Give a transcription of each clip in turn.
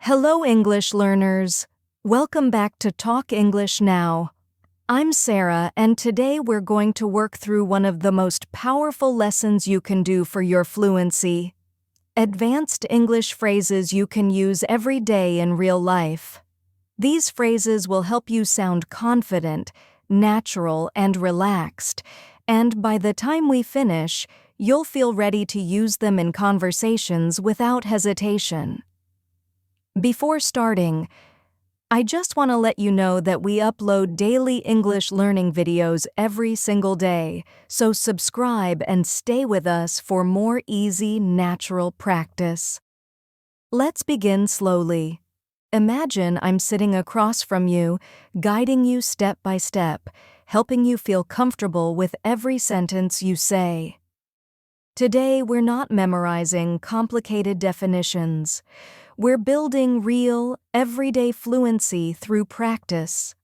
Hello, English learners. Welcome back to Talk English Now. I'm Sarah, and today we're going to work through one of the most powerful lessons you can do for your fluency. Advanced English phrases you can use every day in real life. These phrases will help you sound confident, natural, and relaxed, and by the time we finish, you'll feel ready to use them in conversations without hesitation. Before starting, I just want to let you know that we upload daily English learning videos every single day, so subscribe and stay with us for more easy, natural practice. Let's begin slowly. Imagine I'm sitting across from you, guiding you step by step, helping you feel comfortable with every sentence you say. Today, we're not memorizing complicated definitions. We're building real, everyday fluency through practice.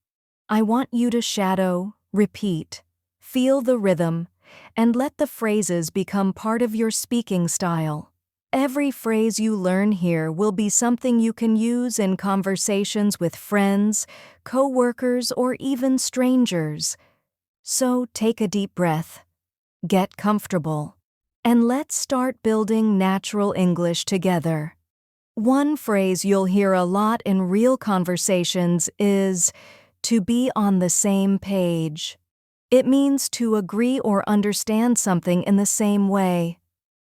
I want you to shadow, repeat, feel the rhythm, and let the phrases become part of your speaking style. Every phrase you learn here will be something you can use in conversations with friends, co-workers, or even strangers. So take a deep breath, get comfortable, and let's start building natural English together. One phrase you'll hear a lot in real conversations is to be on the same page. It means to agree or understand something in the same way.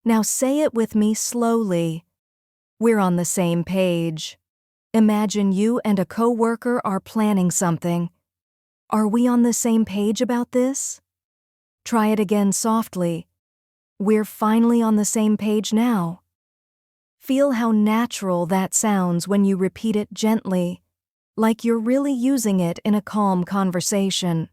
Now say it with me slowly. We're on the same page. Imagine you and a coworker are planning something. Are we on the same page about this? Try it again softly. We're finally on the same page now. Feel how natural that sounds when you repeat it gently, like you're really using it in a calm conversation.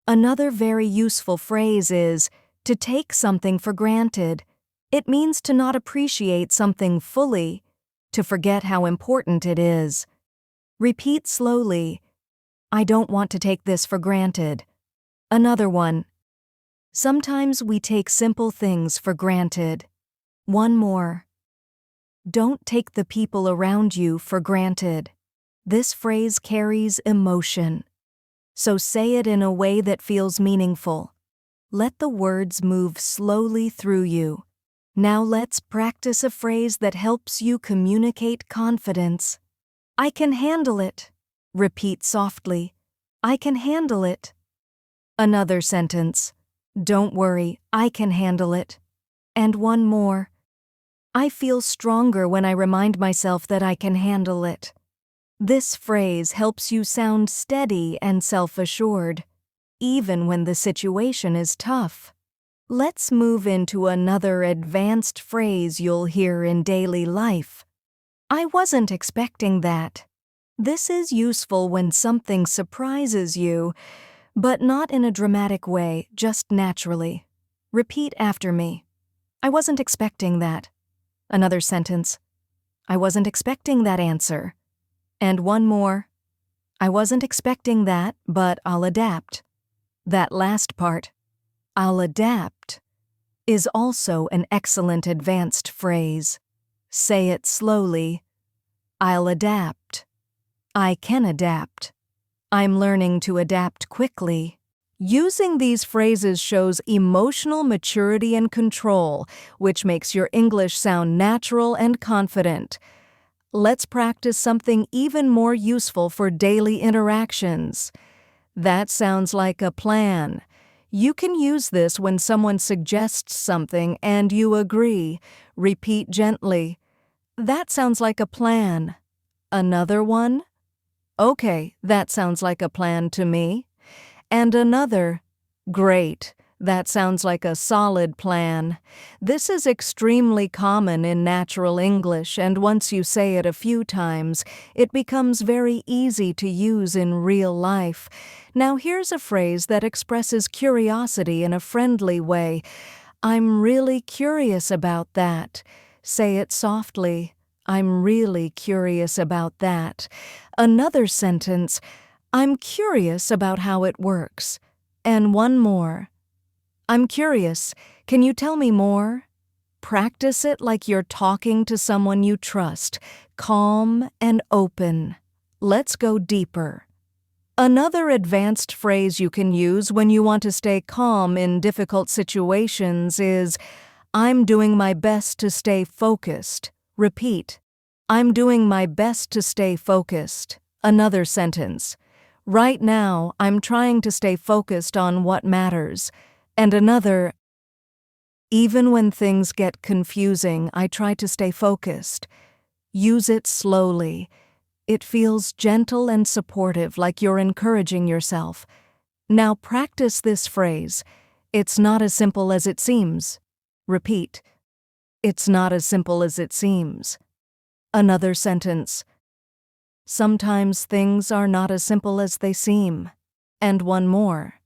Another very useful phrase is to take something for granted. It means to not appreciate something fully, to forget how important it is. Repeat slowly, I don't want to take this for granted. Another one. Sometimes we take simple things for granted. One more. Don't take the people around you for granted. This phrase carries emotion. So say it in a way that feels meaningful. Let the words move slowly through you. Now let's practice a phrase that helps you communicate confidence. I can handle it. Repeat softly. I can handle it. Another sentence. Don't worry, I can handle it. And one more. I feel stronger when I remind myself that I can handle it. This phrase helps you sound steady and self-assured, even when the situation is tough. Let's move into another advanced phrase you'll hear in daily life. I wasn't expecting that. This is useful when something surprises you, but not in a dramatic way, just naturally. Repeat after me. I wasn't expecting that. Another sentence. I wasn't expecting that answer. And one more. I wasn't expecting that, but I'll adapt. That last part, I'll adapt, is also an excellent advanced phrase. Say it slowly. I'll adapt. I can adapt. I'm learning to adapt quickly. Using these phrases shows emotional maturity and control, which makes your English sound natural and confident. Let's practice something even more useful for daily interactions. That sounds like a plan. You can use this when someone suggests something and you agree. Repeat gently. That sounds like a plan. Another one? Okay, that sounds like a plan to me. And another, great, that sounds like a solid plan. This is extremely common in natural English, and once you say it a few times, it becomes very easy to use in real life. Now here's a phrase that expresses curiosity in a friendly way. I'm really curious about that. Say it softly. I'm really curious about that. Another sentence. I'm curious about how it works. And one more. I'm curious. Can you tell me more? Practice it like you're talking to someone you trust. calm and open. Let's go deeper. Another advanced phrase you can use when you want to stay calm in difficult situations is, I'm doing my best to stay focused. Repeat, I'm doing my best to stay focused. Another sentence, right now I'm trying to stay focused on what matters. And another, even when things get confusing, I try to stay focused. Use it slowly. It feels gentle and supportive, like you're encouraging yourself. Now practice this phrase. It's not as simple as it seems. Repeat. It's not as simple as it seems. Another sentence. Sometimes things are not as simple as they seem. And one more.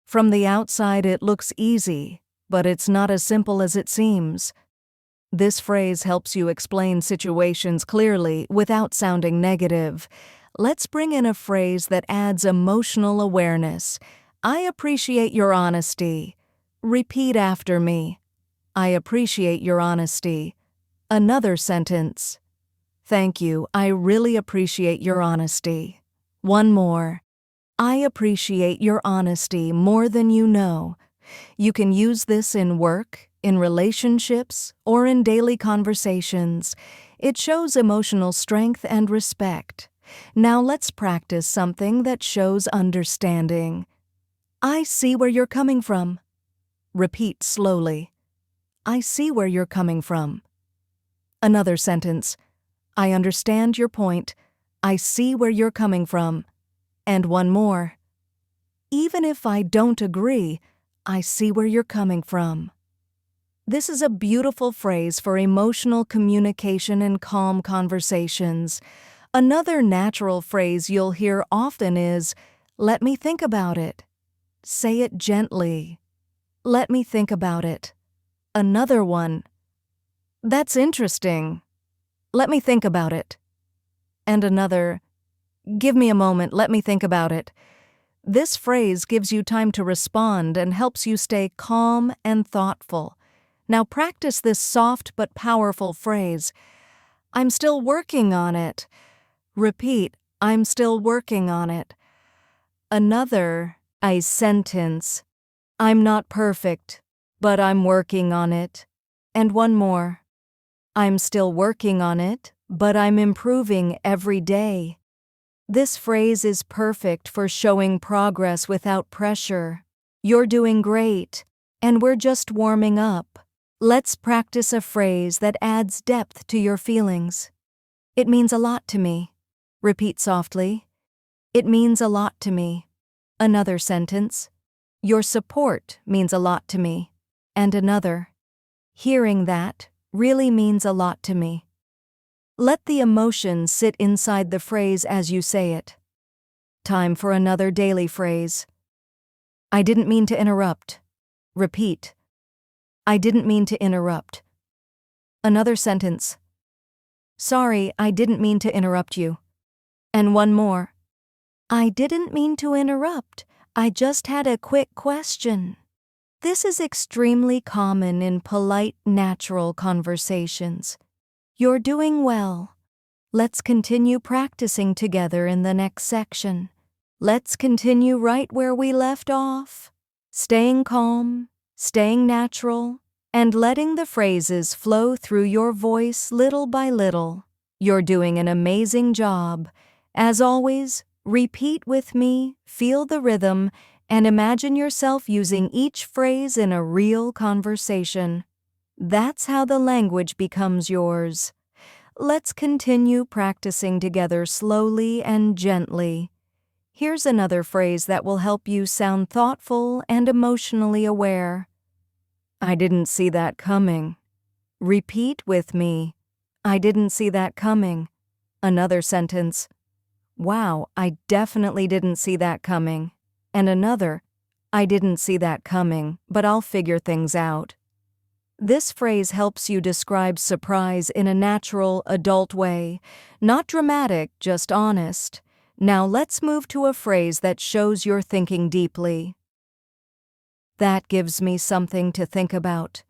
From the outside it looks easy, but it's not as simple as it seems. This phrase helps you explain situations clearly without sounding negative. Let's bring in a phrase that adds emotional awareness. I appreciate your honesty. Repeat after me. I appreciate your honesty. Another sentence. Thank you. I really appreciate your honesty. One more. I appreciate your honesty more than you know. You can use this in work, in relationships, or in daily conversations. It shows emotional strength and respect. Now let's practice something that shows understanding. I see where you're coming from. Repeat slowly. I see where you're coming from. Another sentence. I understand your point. I see where you're coming from. And one more. Even if I don't agree, I see where you're coming from. This is a beautiful phrase for emotional communication and calm conversations. Another natural phrase you'll hear often is, let me think about it. Say it gently. Let me think about it. Another one. That's interesting. Let me think about it. And another. Give me a moment, let me think about it. This phrase gives you time to respond and helps you stay calm and thoughtful. Now practice this soft but powerful phrase. I'm still working on it. Repeat, I'm still working on it. Another sentence. I'm not perfect, but I'm working on it. And one more. I'm still working on it, but I'm improving every day. This phrase is perfect for showing progress without pressure. You're doing great, and we're just warming up. Let's practice a phrase that adds depth to your feelings. It means a lot to me. Repeat softly. It means a lot to me. Another sentence. Your support means a lot to me. And another. Hearing that really means a lot to me. Let the emotion sit inside the phrase as you say it. Time for another daily phrase. I didn't mean to interrupt. Repeat. I didn't mean to interrupt. Another sentence. Sorry, I didn't mean to interrupt you. And one more. I didn't mean to interrupt. I just had a quick question. This is extremely common in polite, natural conversations. You're doing well. Let's continue practicing together in the next section. Let's continue right where we left off. Staying calm, staying natural, and letting the phrases flow through your voice little by little. You're doing an amazing job. As always, repeat with me, feel the rhythm, and imagine yourself using each phrase in a real conversation. That's how the language becomes yours. Let's continue practicing together slowly and gently. Here's another phrase that will help you sound thoughtful and emotionally aware. I didn't see that coming. Repeat with me. I didn't see that coming. Another sentence. Wow, I definitely didn't see that coming. And another. I didn't see that coming, but I'll figure things out. This phrase helps you describe surprise in a natural, adult way. Not dramatic, just honest. Now let's move to a phrase that shows you're thinking deeply. That gives me something to think about.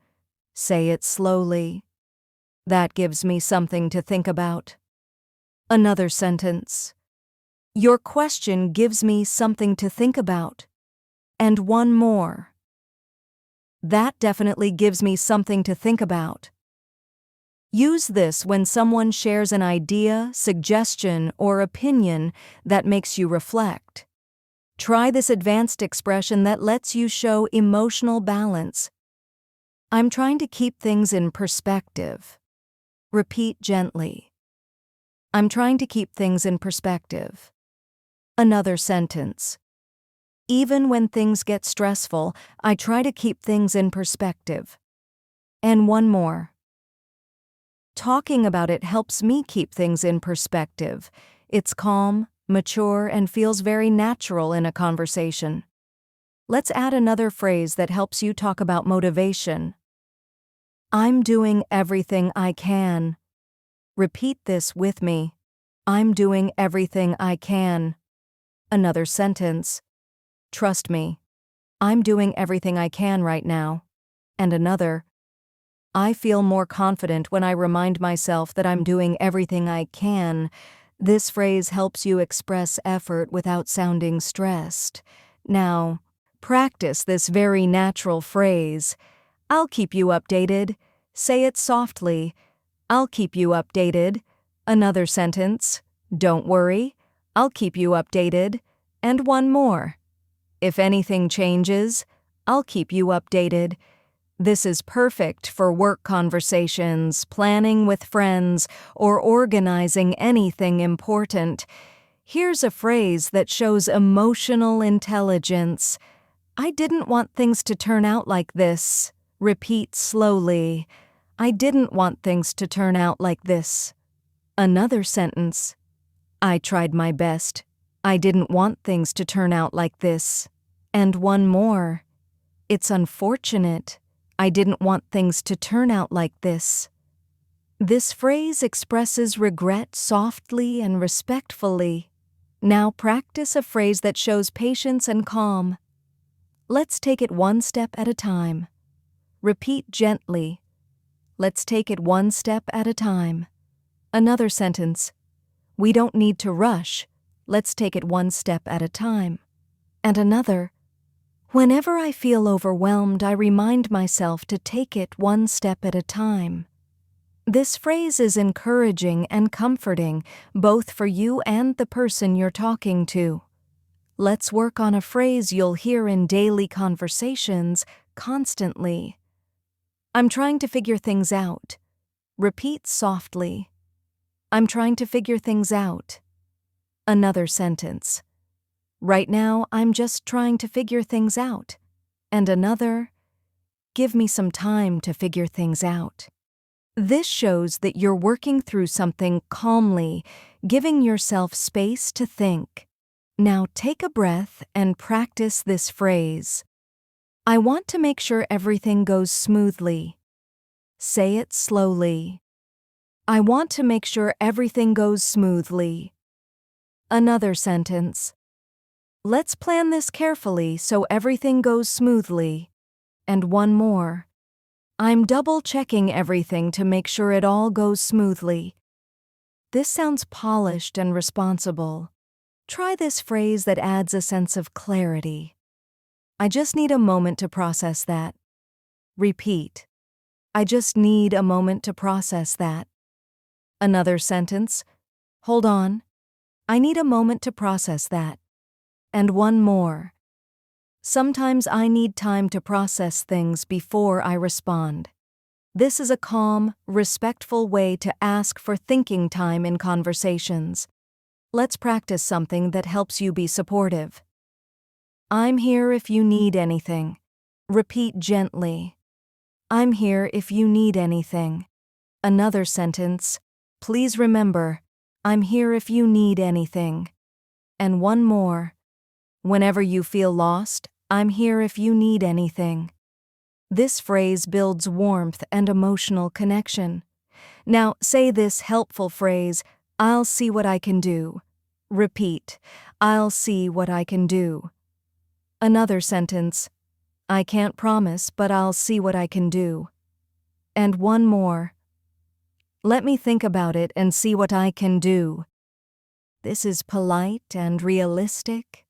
Say it slowly. That gives me something to think about. Another sentence. Your question gives me something to think about. And one more. That definitely gives me something to think about. Use this when someone shares an idea, suggestion, or opinion that makes you reflect. Try this advanced expression that lets you show emotional balance. I'm trying to keep things in perspective. Repeat gently. I'm trying to keep things in perspective. Another sentence. Even when things get stressful, I try to keep things in perspective. And one more. Talking about it helps me keep things in perspective. It's calm, mature, and feels very natural in a conversation. Let's add another phrase that helps you talk about motivation. I'm doing everything I can. Repeat this with me. I'm doing everything I can. Another sentence. Trust me. I'm doing everything I can right now. And another. I feel more confident when I remind myself that I'm doing everything I can. This phrase helps you express effort without sounding stressed. Now, practice this very natural phrase. I'll keep you updated. Say it softly. I'll keep you updated. Another sentence. Don't worry. I'll keep you updated. And one more. If anything changes, I'll keep you updated. This is perfect for work conversations, planning with friends, or organizing anything important. Here's a phrase that shows emotional intelligence. I didn't want things to turn out like this. Repeat slowly. I didn't want things to turn out like this. Another sentence. I tried my best. I didn't want things to turn out like this. And one more. It's unfortunate. I didn't want things to turn out like this. This phrase expresses regret softly and respectfully. Now practice a phrase that shows patience and calm. Let's take it one step at a time. Repeat gently. Let's take it one step at a time. Another sentence. We don't need to rush. Let's take it one step at a time. And another. Whenever I feel overwhelmed, I remind myself to take it one step at a time. This phrase is encouraging and comforting, both for you and the person you're talking to. Let's work on a phrase you'll hear in daily conversations constantly. I'm trying to figure things out. Repeat softly. I'm trying to figure things out. Another sentence. Right now, I'm just trying to figure things out. And another. Give me some time to figure things out. This shows that you're working through something calmly, giving yourself space to think. Now take a breath and practice this phrase. I want to make sure everything goes smoothly. Say it slowly. I want to make sure everything goes smoothly. Another sentence. Let's plan this carefully so everything goes smoothly. And one more. I'm double-checking everything to make sure it all goes smoothly. This sounds polished and responsible. Try this phrase that adds a sense of clarity. I just need a moment to process that. Repeat. I just need a moment to process that. Another sentence. Hold on. I need a moment to process that. And one more. Sometimes I need time to process things before I respond. This is a calm, respectful way to ask for thinking time in conversations. Let's practice something that helps you be supportive. I'm here if you need anything. Repeat gently. I'm here if you need anything. Another sentence. Please remember, I'm here if you need anything. And one more. Whenever you feel lost, I'm here if you need anything. This phrase builds warmth and emotional connection. Now say this helpful phrase, I'll see what I can do. Repeat, I'll see what I can do. Another sentence, I can't promise, but I'll see what I can do. And one more. Let me think about it and see what I can do. This is polite and realistic.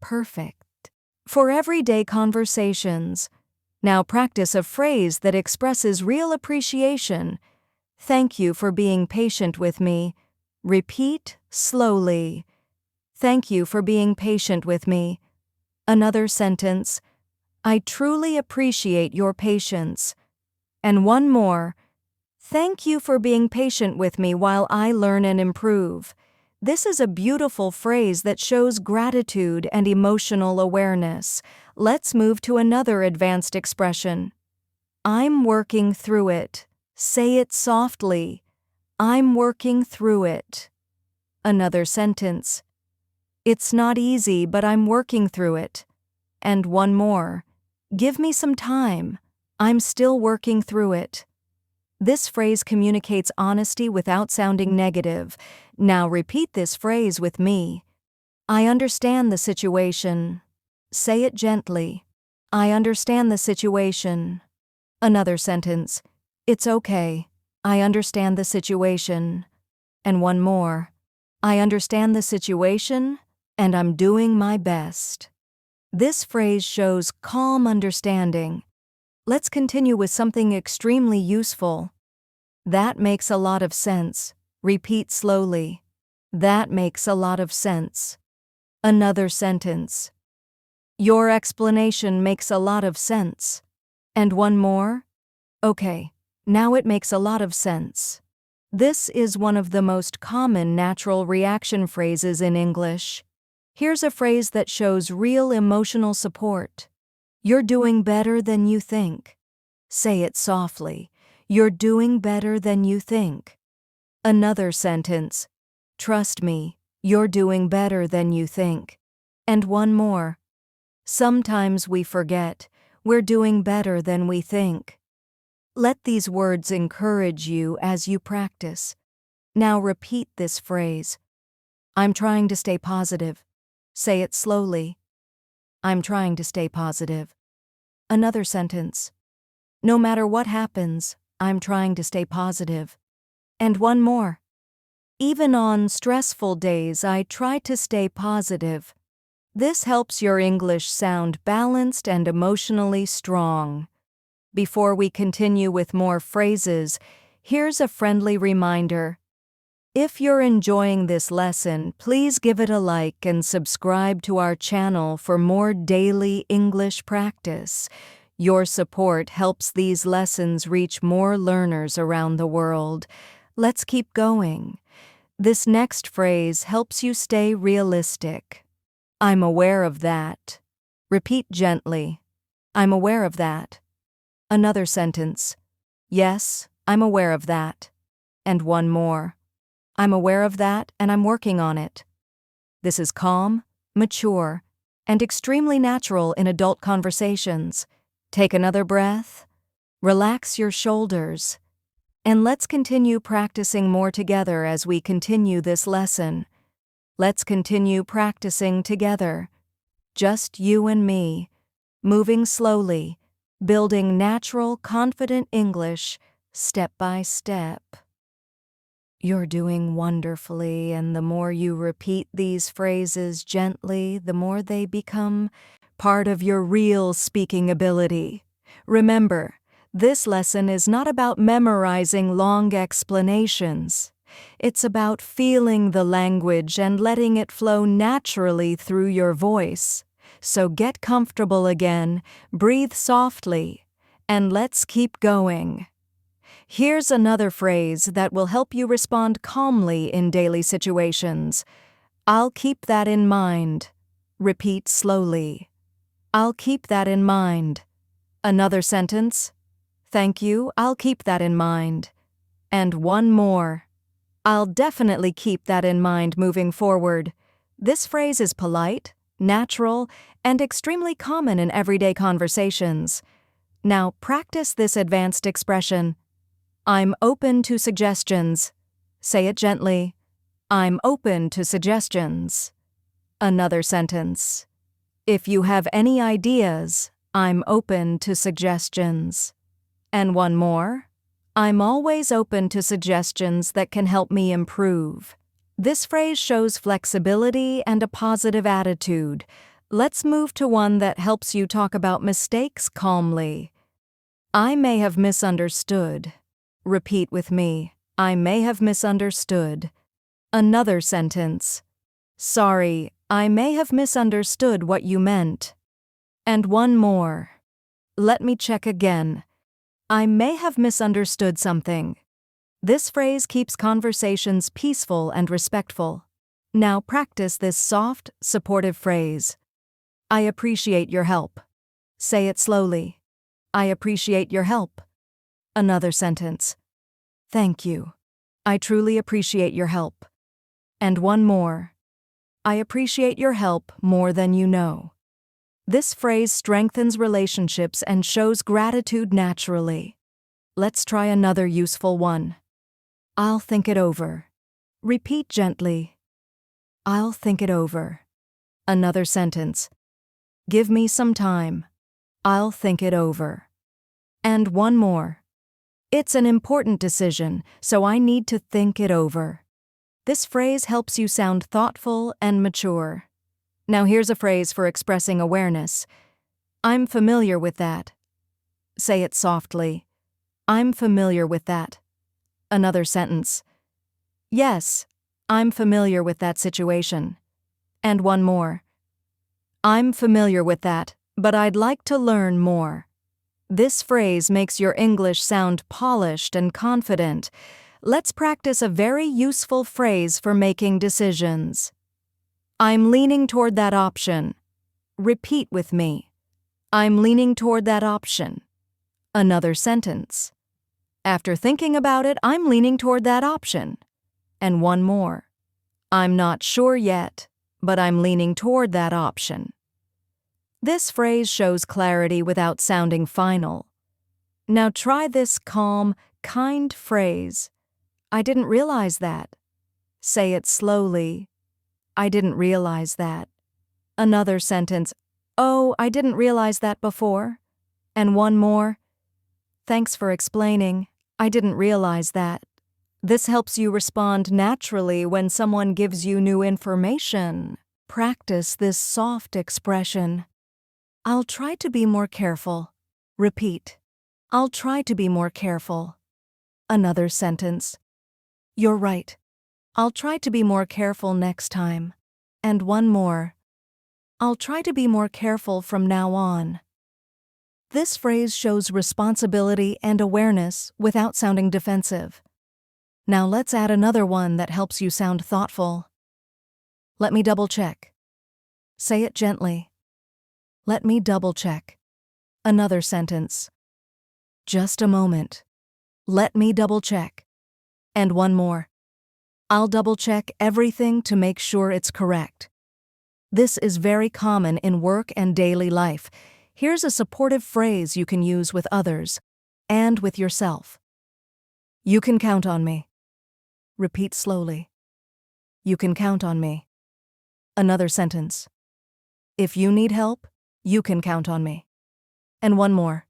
Perfect. For everyday conversations, now practice a phrase that expresses real appreciation. Thank you for being patient with me. Repeat slowly. Thank you for being patient with me. Another sentence. I truly appreciate your patience. And one more. Thank you for being patient with me while I learn and improve. This is a beautiful phrase that shows gratitude and emotional awareness. Let's move to another advanced expression. I'm working through it. Say it softly. I'm working through it. Another sentence. It's not easy, but I'm working through it. And one more. Give me some time. I'm still working through it. This phrase communicates honesty without sounding negative. Now repeat this phrase with me. I understand the situation. Say it gently. I understand the situation. Another sentence. It's okay. I understand the situation. And one more. I understand the situation, and I'm doing my best. This phrase shows calm understanding. Let's continue with something extremely useful. That makes a lot of sense. Repeat slowly. That makes a lot of sense. Another sentence. Your explanation makes a lot of sense. And one more. Okay, now it makes a lot of sense. This is one of the most common natural reaction phrases in English. Here's a phrase that shows real emotional support. You're doing better than you think. Say it softly. You're doing better than you think. Another sentence. Trust me, you're doing better than you think. And one more. Sometimes we forget. We're doing better than we think. Let these words encourage you as you practice. Now repeat this phrase. I'm trying to stay positive. Say it slowly. I'm trying to stay positive. Another sentence. No matter what happens, I'm trying to stay positive. And one more. Even on stressful days, I try to stay positive. This helps your English sound balanced and emotionally strong. Before we continue with more phrases, here's a friendly reminder. If you're enjoying this lesson, please give it a like and subscribe to our channel for more daily English practice. Your support helps these lessons reach more learners around the world. Let's keep going. This next phrase helps you stay realistic. I'm aware of that. Repeat gently. I'm aware of that. Another sentence. Yes, I'm aware of that. And one more. I'm aware of that and I'm working on it. This is calm, mature, and extremely natural in adult conversations. Take another breath, relax your shoulders, and let's continue practicing more together as we continue this lesson. Let's continue practicing together. Just you and me, moving slowly, building natural, confident English, step by step. You're doing wonderfully, and the more you repeat these phrases gently, the more they become part of your real speaking ability. Remember, this lesson is not about memorizing long explanations. It's about feeling the language and letting it flow naturally through your voice. So get comfortable again, breathe softly, and let's keep going. Here's another phrase that will help you respond calmly in daily situations. I'll keep that in mind. Repeat slowly. I'll keep that in mind. Another sentence. Thank you, I'll keep that in mind. And one more. I'll definitely keep that in mind moving forward. This phrase is polite, natural, and extremely common in everyday conversations. Now practice this advanced expression. I'm open to suggestions. Say it gently. I'm open to suggestions. Another sentence. If you have any ideas, I'm open to suggestions. And one more. I'm always open to suggestions that can help me improve. This phrase shows flexibility and a positive attitude. Let's move to one that helps you talk about mistakes calmly. I may have misunderstood. Repeat with me. I may have misunderstood. Another sentence. Sorry, I may have misunderstood what you meant. And one more. Let me check again. I may have misunderstood something. This phrase keeps conversations peaceful and respectful. Now practice this soft, supportive phrase. I appreciate your help. Say it slowly. I appreciate your help. Another sentence. Thank you. I truly appreciate your help. And one more. I appreciate your help more than you know. This phrase strengthens relationships and shows gratitude naturally. Let's try another useful one. I'll think it over. Repeat gently. I'll think it over. Another sentence. Give me some time. I'll think it over. And one more. It's an important decision, so I need to think it over. This phrase helps you sound thoughtful and mature. Now here's a phrase for expressing awareness. I'm familiar with that. Say it softly. I'm familiar with that. Another sentence. Yes, I'm familiar with that situation. And one more. I'm familiar with that, but I'd like to learn more. This phrase makes your English sound polished and confident. Let's practice a very useful phrase for making decisions. I'm leaning toward that option. Repeat with me. I'm leaning toward that option. Another sentence. After thinking about it, I'm leaning toward that option. And one more. I'm not sure yet, but I'm leaning toward that option. This phrase shows clarity without sounding final. Now try this calm, kind phrase. I didn't realize that. Say it slowly. I didn't realize that. Another sentence. Oh, I didn't realize that before. And one more. Thanks for explaining. I didn't realize that. This helps you respond naturally when someone gives you new information. Practice this soft expression. I'll try to be more careful. Repeat. I'll try to be more careful. Another sentence. You're right. I'll try to be more careful next time. And one more. I'll try to be more careful from now on. This phrase shows responsibility and awareness without sounding defensive. Now let's add another one that helps you sound thoughtful. Let me double check. Say it gently. Let me double check. Another sentence. Just a moment. Let me double check. And one more. I'll double check everything to make sure it's correct. This is very common in work and daily life. Here's a supportive phrase you can use with others and with yourself. You can count on me. Repeat slowly. You can count on me. Another sentence. If you need help, you can count on me. And one more.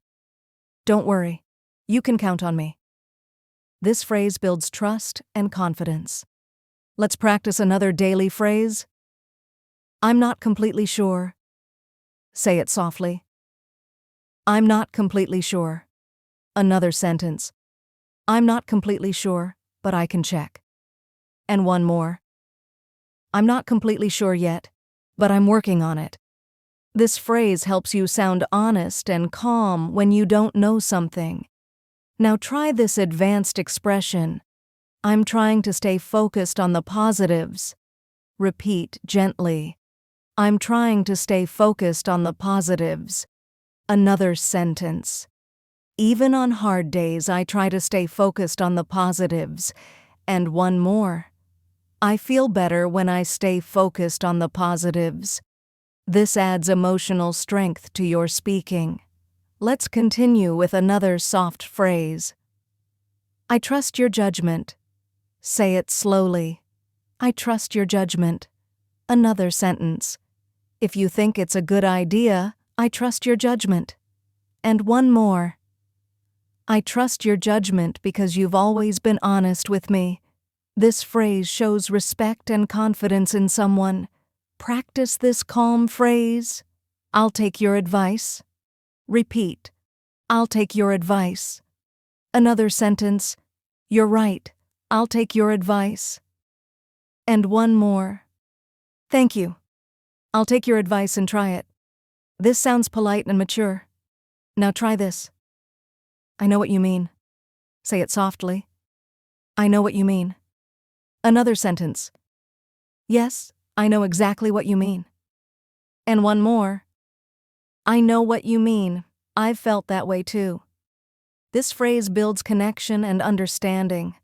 Don't worry. You can count on me. This phrase builds trust and confidence. Let's practice another daily phrase. I'm not completely sure. Say it softly. I'm not completely sure. Another sentence. I'm not completely sure, but I can check. And one more. I'm not completely sure yet, but I'm working on it. This phrase helps you sound honest and calm when you don't know something. Now try this advanced expression. I'm trying to stay focused on the positives. Repeat gently. I'm trying to stay focused on the positives. Another sentence. Even on hard days, I try to stay focused on the positives. And one more. I feel better when I stay focused on the positives. This adds emotional strength to your speaking. Let's continue with another soft phrase. I trust your judgment. Say it slowly. I trust your judgment. Another sentence. If you think it's a good idea, I trust your judgment. And one more. I trust your judgment because you've always been honest with me. This phrase shows respect and confidence in someone. Practice this calm phrase. I'll take your advice. Repeat. I'll take your advice. Another sentence. You're right. I'll take your advice. And one more. Thank you. I'll take your advice and try it. This sounds polite and mature. Now try this. I know what you mean. Say it softly. I know what you mean. Another sentence. Yes, I know exactly what you mean. And one more. I know what you mean. I've felt that way too. This phrase builds connection and understanding.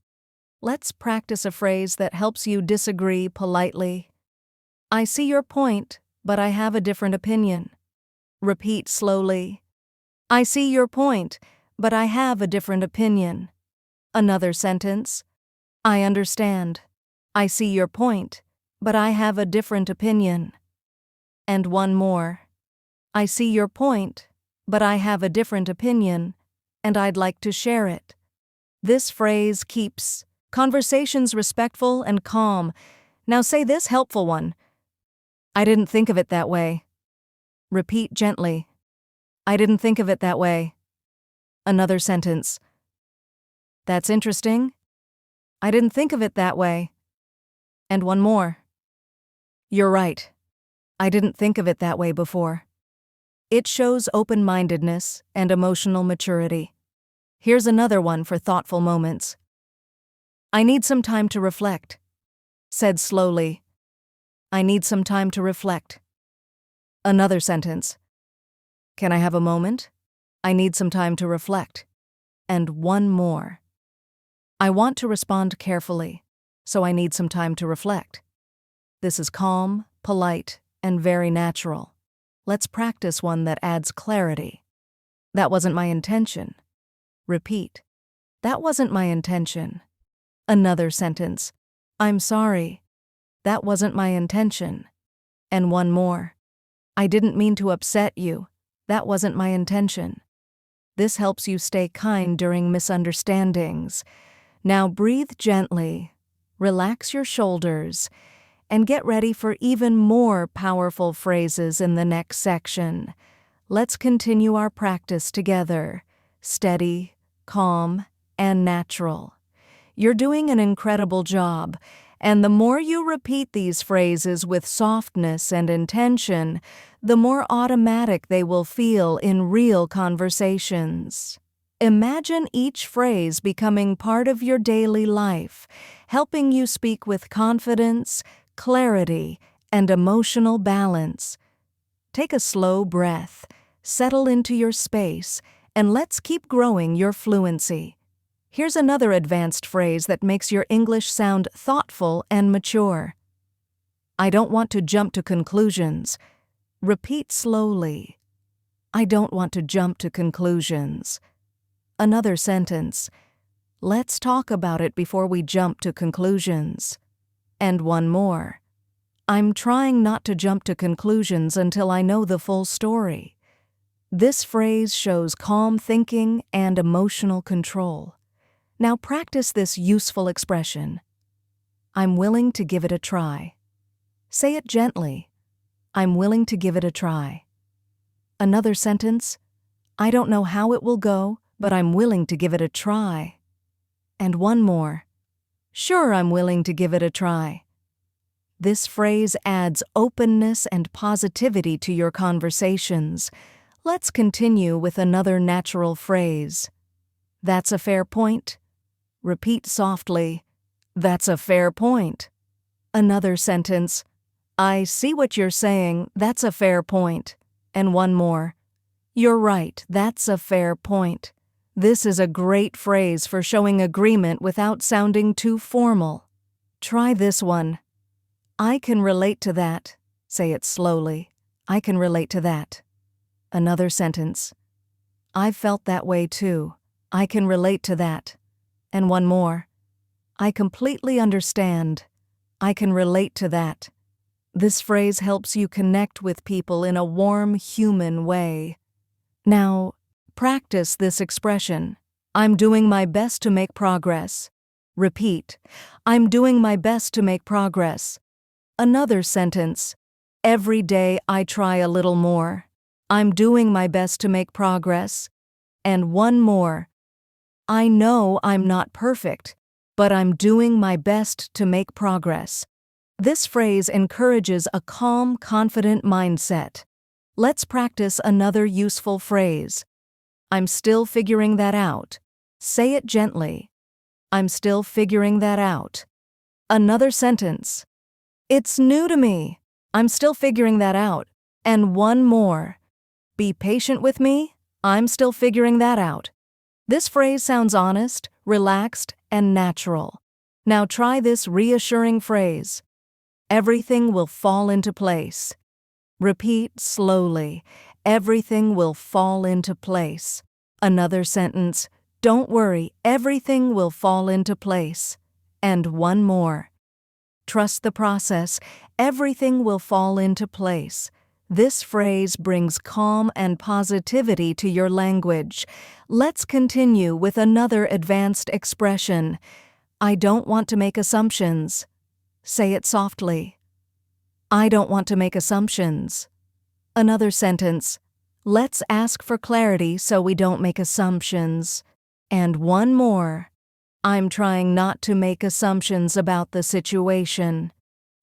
Let's practice a phrase that helps you disagree politely. I see your point, but I have a different opinion. Repeat slowly. I see your point, but I have a different opinion. Another sentence. I understand. I see your point, but I have a different opinion. And one more. I see your point, but I have a different opinion, and I'd like to share it. This phrase keeps conversations respectful and calm. Now say this helpful one. I didn't think of it that way. Repeat gently. I didn't think of it that way. Another sentence. That's interesting. I didn't think of it that way. And one more. You're right. I didn't think of it that way before. It shows open-mindedness and emotional maturity. Here's another one for thoughtful moments. I need some time to reflect. Said slowly. I need some time to reflect. Another sentence. Can I have a moment? I need some time to reflect. And one more. I want to respond carefully, so I need some time to reflect. This is calm, polite, and very natural. Let's practice one that adds clarity. That wasn't my intention. Repeat. That wasn't my intention. Another sentence. I'm sorry. That wasn't my intention. And one more. I didn't mean to upset you. That wasn't my intention. This helps you stay kind during misunderstandings. Now breathe gently, relax your shoulders, and get ready for even more powerful phrases in the next section. Let's continue our practice together. Steady, calm, and natural. You're doing an incredible job, and the more you repeat these phrases with softness and intention, the more automatic they will feel in real conversations. Imagine each phrase becoming part of your daily life, helping you speak with confidence, clarity, and emotional balance. Take a slow breath, settle into your space, and let's keep growing your fluency. Here's another advanced phrase that makes your English sound thoughtful and mature. I don't want to jump to conclusions. Repeat slowly. I don't want to jump to conclusions. Another sentence. Let's talk about it before we jump to conclusions. And one more. I'm trying not to jump to conclusions until I know the full story. This phrase shows calm thinking and emotional control. Now practice this useful expression. I'm willing to give it a try. Say it gently. I'm willing to give it a try. Another sentence. I don't know how it will go, but I'm willing to give it a try. And one more. Sure, I'm willing to give it a try. This phrase adds openness and positivity to your conversations. Let's continue with another natural phrase. That's a fair point. Repeat softly. That's a fair point. Another sentence. I see what you're saying. That's a fair point. And one more. You're right. That's a fair point. This is a great phrase for showing agreement without sounding too formal. Try this one. I can relate to that. Say it slowly. I can relate to that. Another sentence. I've felt that way too. I can relate to that. And one more. I completely understand. I can relate to that. This phrase helps you connect with people in a warm, human way. Now, practice this expression. I'm doing my best to make progress. Repeat. I'm doing my best to make progress. Another sentence. Every day I try a little more. I'm doing my best to make progress. And one more. I know I'm not perfect, but I'm doing my best to make progress. This phrase encourages a calm, confident mindset. Let's practice another useful phrase. I'm still figuring that out. Say it gently. I'm still figuring that out. Another sentence. It's new to me. I'm still figuring that out. And one more. Be patient with me. I'm still figuring that out. This phrase sounds honest, relaxed, and natural. Now try this reassuring phrase. Everything will fall into place. Repeat slowly. Everything will fall into place. Another sentence. Don't worry, everything will fall into place. And one more. Trust the process. Everything will fall into place. This phrase brings calm and positivity to your language. Let's continue with another advanced expression. I don't want to make assumptions. Say it softly. I don't want to make assumptions. Another sentence. Let's ask for clarity so we don't make assumptions. And one more. I'm trying not to make assumptions about the situation.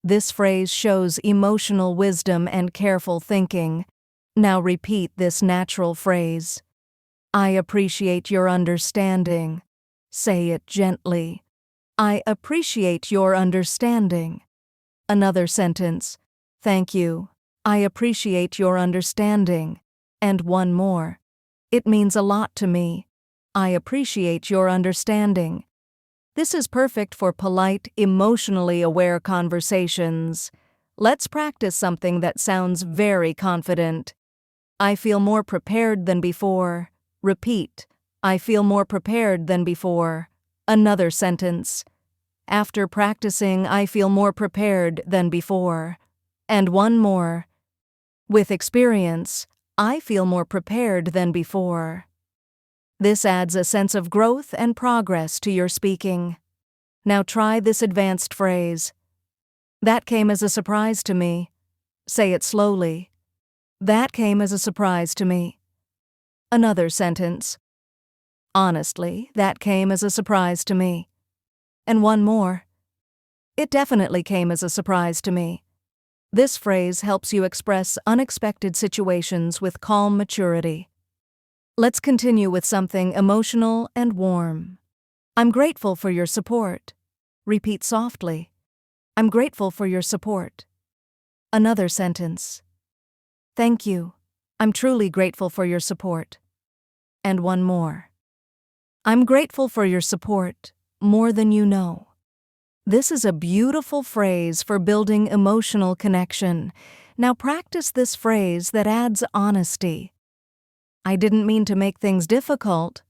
This phrase shows emotional wisdom and careful thinking. Now repeat this natural phrase. I appreciate your understanding. Say it gently. I appreciate your understanding. Another sentence. Thank you. I appreciate your understanding. And one more. It means a lot to me. I appreciate your understanding. This is perfect for polite, emotionally aware conversations. Let's practice something that sounds very confident. I feel more prepared than before. Repeat. I feel more prepared than before. Another sentence. After practicing, I feel more prepared than before. And one more. With experience, I feel more prepared than before. This adds a sense of growth and progress to your speaking. Now try this advanced phrase. That came as a surprise to me. Say it slowly. That came as a surprise to me. Another sentence. Honestly, that came as a surprise to me. And one more. It definitely came as a surprise to me. This phrase helps you express unexpected situations with calm maturity. Let's continue with something emotional and warm. I'm grateful for your support. Repeat softly. I'm grateful for your support. Another sentence. Thank you. I'm truly grateful for your support. And one more. I'm grateful for your support more than you know. This is a beautiful phrase for building emotional connection. Now practice this phrase that adds honesty. I didn't mean to make things difficult.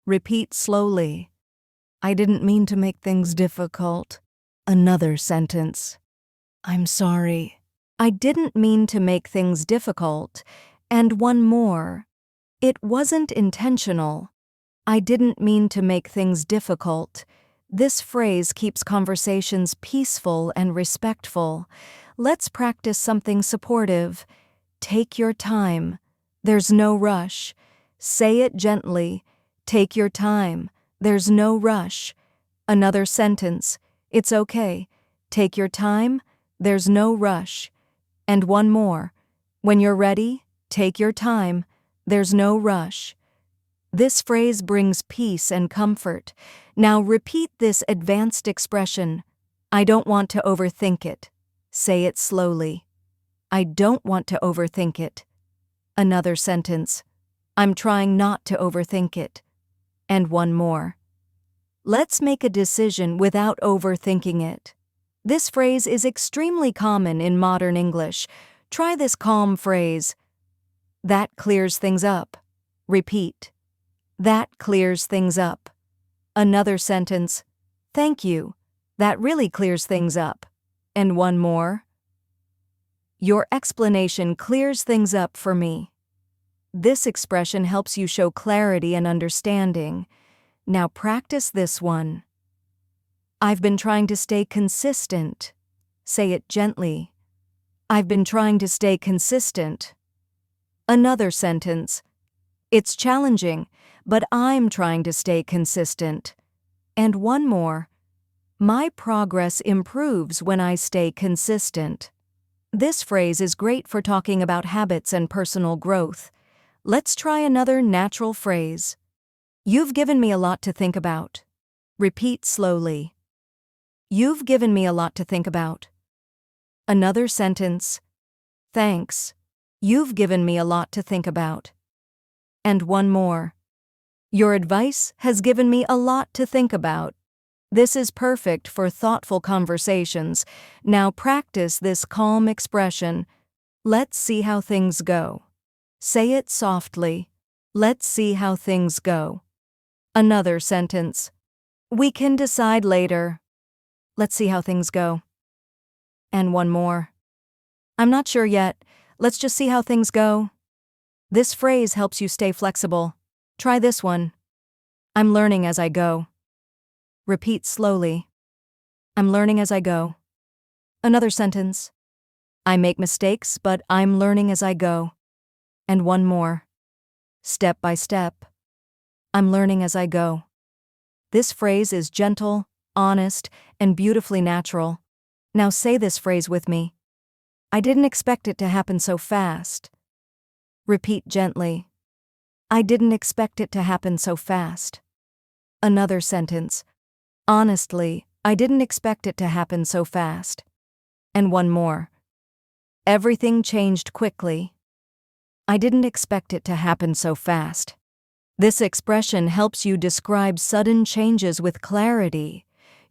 Repeat slowly. I didn't mean to make things difficult. Another sentence. I'm sorry. I didn't mean to make things difficult. And one more. It wasn't intentional. I didn't mean to make things difficult. This phrase keeps conversations peaceful and respectful. Let's practice something supportive. Take your time. There's no rush. Say it gently. Take your time. There's no rush. Another sentence. It's okay. Take your time. There's no rush. And one more. When you're ready, take your time. There's no rush. This phrase brings peace and comfort. Now repeat this advanced expression. I don't want to overthink it. Say it slowly. I don't want to overthink it. Another sentence. I'm trying not to overthink it. And one more. Let's make a decision without overthinking it. This phrase is extremely common in modern English. Try this calm phrase. That clears things up. Repeat. That clears things up. Another sentence. Thank you. That really clears things up. And one more. Your explanation clears things up for me. This expression helps you show clarity and understanding. Now practice this one. I've been trying to stay consistent. Say it gently. I've been trying to stay consistent. Another sentence. It's challenging, but I'm trying to stay consistent. And one more. My progress improves when I stay consistent. This phrase is great for talking about habits and personal growth. Let's try another natural phrase. You've given me a lot to think about. Repeat slowly. You've given me a lot to think about. Another sentence. Thanks. You've given me a lot to think about. And one more. Your advice has given me a lot to think about. This is perfect for thoughtful conversations. Now practice this calm expression. Let's see how things go. Say it softly. Let's see how things go. Another sentence. We can decide later. Let's see how things go. And one more. I'm not sure yet. Let's just see how things go. This phrase helps you stay flexible. Try this one. I'm learning as I go. Repeat slowly. I'm learning as I go. Another sentence. I make mistakes, but I'm learning as I go. And one more. Step by step. I'm learning as I go. This phrase is gentle, honest, and beautifully natural. Now say this phrase with me. I didn't expect it to happen so fast. Repeat gently. I didn't expect it to happen so fast. Another sentence. Honestly, I didn't expect it to happen so fast. And one more. Everything changed quickly. I didn't expect it to happen so fast. This expression helps you describe sudden changes with clarity.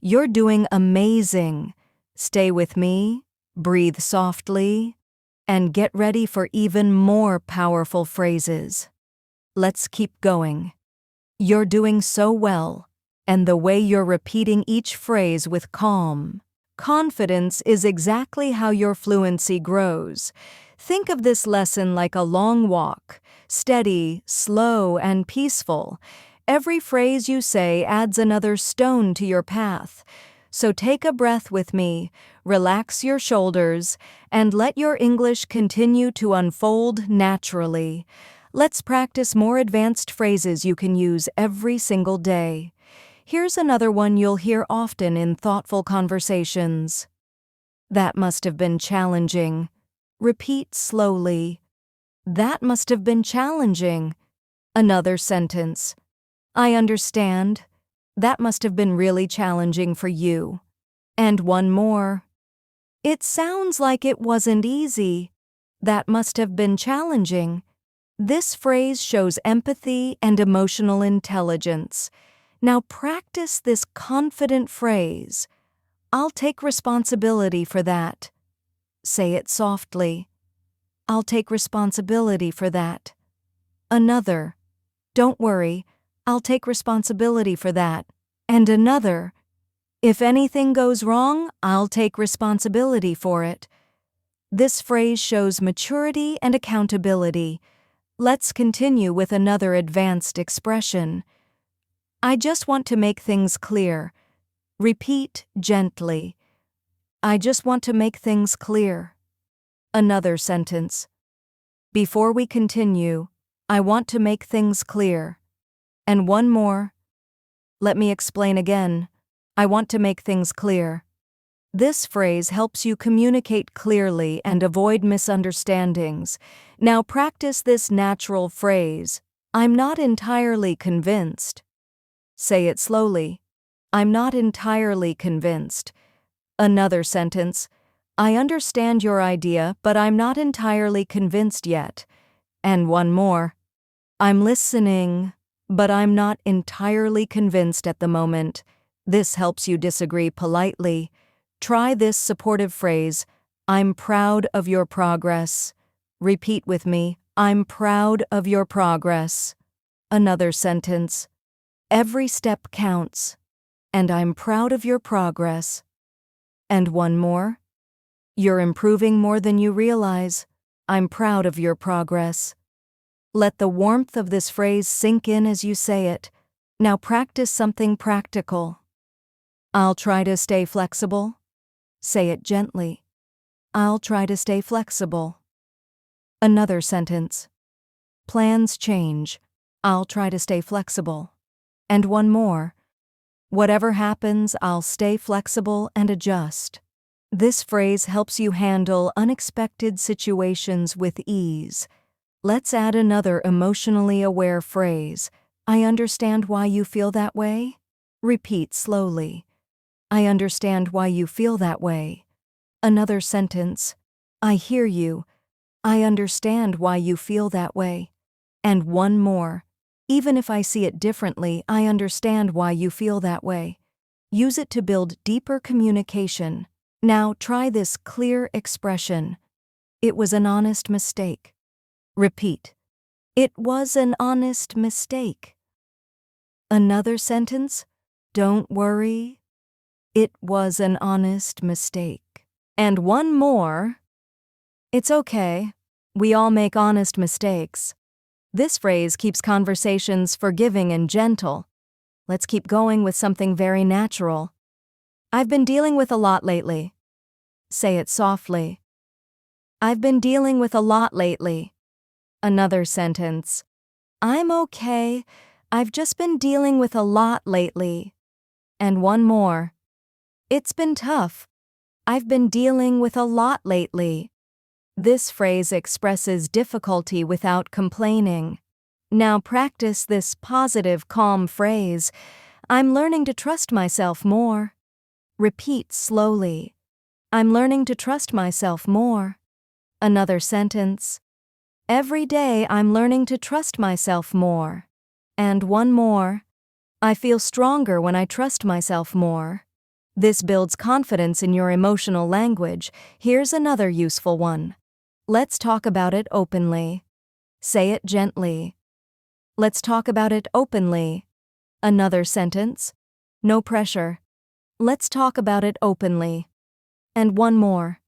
You're doing amazing. Stay with me, breathe softly, and get ready for even more powerful phrases. Let's keep going. You're doing so well, and the way you're repeating each phrase with calm, confidence is exactly how your fluency grows. Think of this lesson like a long walk, steady, slow, and peaceful. Every phrase you say adds another stone to your path. So take a breath with me, relax your shoulders, and let your English continue to unfold naturally. Let's practice more advanced phrases you can use every single day. Here's another one you'll hear often in thoughtful conversations. That must have been challenging. Repeat slowly. That must have been challenging. Another sentence. I understand. That must have been really challenging for you. And one more. It sounds like it wasn't easy. That must have been challenging. This phrase shows empathy and emotional intelligence. Now practice this confident phrase. I'll take responsibility for that. Say it softly. I'll take responsibility for that. Another. Don't worry. I'll take responsibility for that. And another. If anything goes wrong, I'll take responsibility for it. This phrase shows maturity and accountability. Let's continue with another advanced expression. I just want to make things clear. Repeat gently. I just want to make things clear. Another sentence. Before we continue, I want to make things clear. And one more. Let me explain again. I want to make things clear. This phrase helps you communicate clearly and avoid misunderstandings. Now practice this natural phrase. I'm not entirely convinced. Say it slowly. I'm not entirely convinced. Another sentence. I understand your idea, but I'm not entirely convinced yet. And one more. I'm listening, but I'm not entirely convinced at the moment. This helps you disagree politely. Try this supportive phrase. I'm proud of your progress. Repeat with me. I'm proud of your progress. Another sentence. Every step counts. And I'm proud of your progress. And one more. You're improving more than you realize. I'm proud of your progress. Let the warmth of this phrase sink in as you say it. Now practice something practical. I'll try to stay flexible. Say it gently. I'll try to stay flexible. Another sentence. Plans change. I'll try to stay flexible. And one more. Whatever happens, I'll stay flexible and adjust. This phrase helps you handle unexpected situations with ease. Let's add another emotionally aware phrase. I understand why you feel that way. Repeat slowly. I understand why you feel that way. Another sentence. I hear you. I understand why you feel that way. And one more. Even if I see it differently, I understand why you feel that way. Use it to build deeper communication. Now try this clear expression. It was an honest mistake. Repeat. It was an honest mistake. Another sentence. Don't worry. It was an honest mistake. And one more. It's okay. We all make honest mistakes. This phrase keeps conversations forgiving and gentle. Let's keep going with something very natural. I've been dealing with a lot lately. Say it softly. I've been dealing with a lot lately. Another sentence. I'm okay. I've just been dealing with a lot lately. And one more. It's been tough. I've been dealing with a lot lately. This phrase expresses difficulty without complaining. Now practice this positive, calm phrase. I'm learning to trust myself more. Repeat slowly. I'm learning to trust myself more. Another sentence. Every day I'm learning to trust myself more. And one more. I feel stronger when I trust myself more. This builds confidence in your emotional language. Here's another useful one. Let's talk about it openly. Say it gently. Let's talk about it openly. Another sentence. No pressure. Let's talk about it openly. And one more.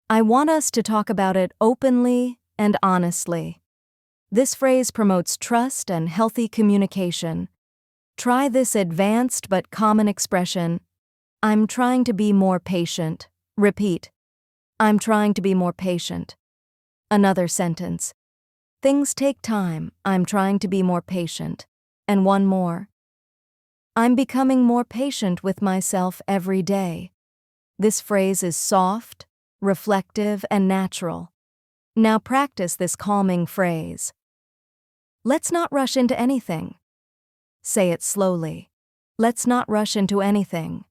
I want us to talk about it openly and honestly. This phrase promotes trust and healthy communication. Try this advanced but common expression. I'm trying to be more patient. Repeat. I'm trying to be more patient. Another sentence. Things take time. I'm trying to be more patient. And one more. I'm becoming more patient with myself every day. This phrase is soft, reflective, and natural. Now practice this calming phrase. Let's not rush into anything. Say it slowly. Let's not rush into anything.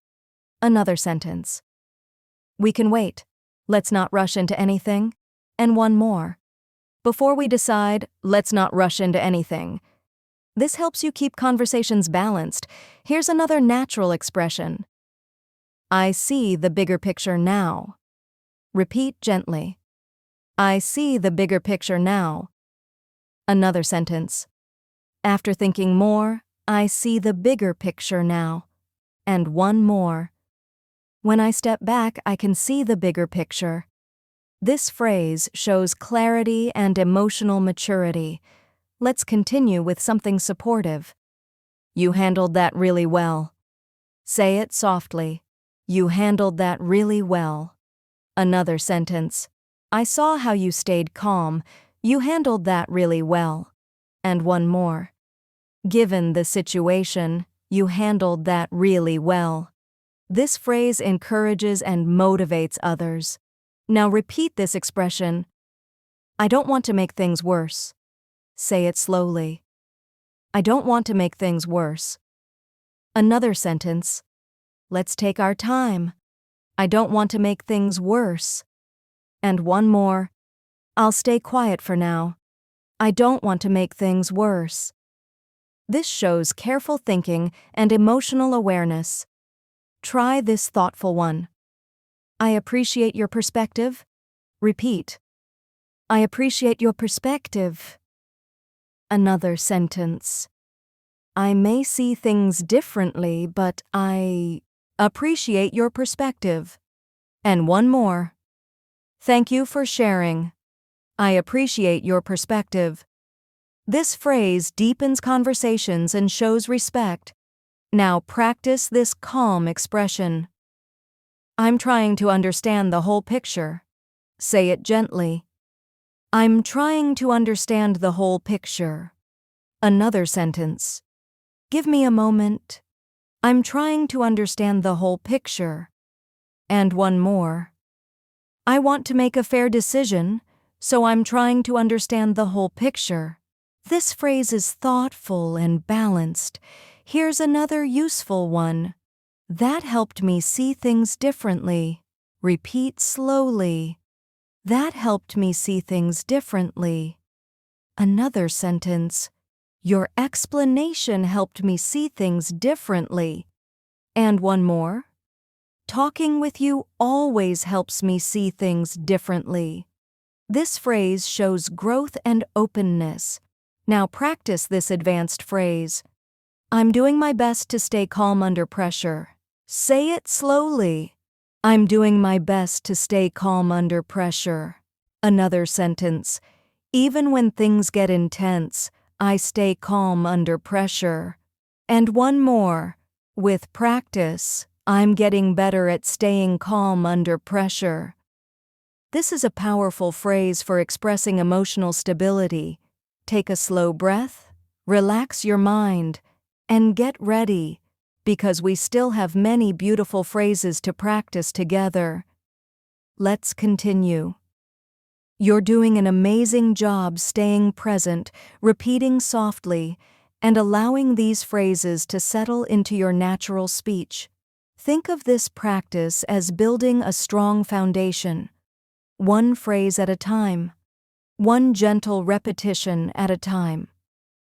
Another sentence. We can wait. Let's not rush into anything. And one more. Before we decide, let's not rush into anything. This helps you keep conversations balanced. Here's another natural expression. I see the bigger picture now. Repeat gently. I see the bigger picture now. Another sentence. After thinking more, I see the bigger picture now. And one more. When I step back, I can see the bigger picture. This phrase shows clarity and emotional maturity. Let's continue with something supportive. You handled that really well. Say it softly. You handled that really well. Another sentence. I saw how you stayed calm. You handled that really well. And one more. Given the situation, you handled that really well. This phrase encourages and motivates others. Now repeat this expression. I don't want to make things worse. Say it slowly. I don't want to make things worse. Another sentence. Let's take our time. I don't want to make things worse. And one more. I'll stay quiet for now. I don't want to make things worse. This shows careful thinking and emotional awareness. Try this thoughtful one. I appreciate your perspective. Repeat. I appreciate your perspective. Another sentence. I may see things differently, but I appreciate your perspective. And one more. Thank you for sharing. I appreciate your perspective. This phrase deepens conversations and shows respect. Now practice this calm expression. I'm trying to understand the whole picture. Say it gently. I'm trying to understand the whole picture. Another sentence. Give me a moment. I'm trying to understand the whole picture. And one more. I want to make a fair decision, so I'm trying to understand the whole picture. This phrase is thoughtful and balanced. Here's another useful one. That helped me see things differently. Repeat slowly. That helped me see things differently. Another sentence. Your explanation helped me see things differently. And one more. Talking with you always helps me see things differently. This phrase shows growth and openness. Now practice this advanced phrase. I'm doing my best to stay calm under pressure. Say it slowly. I'm doing my best to stay calm under pressure. Another sentence. Even when things get intense, I stay calm under pressure. And one more. With practice, I'm getting better at staying calm under pressure. This is a powerful phrase for expressing emotional stability. Take a slow breath, relax your mind, and get ready, because we still have many beautiful phrases to practice together. Let's continue. You're doing an amazing job staying present, repeating softly, and allowing these phrases to settle into your natural speech. Think of this practice as building a strong foundation, one phrase at a time, one gentle repetition at a time.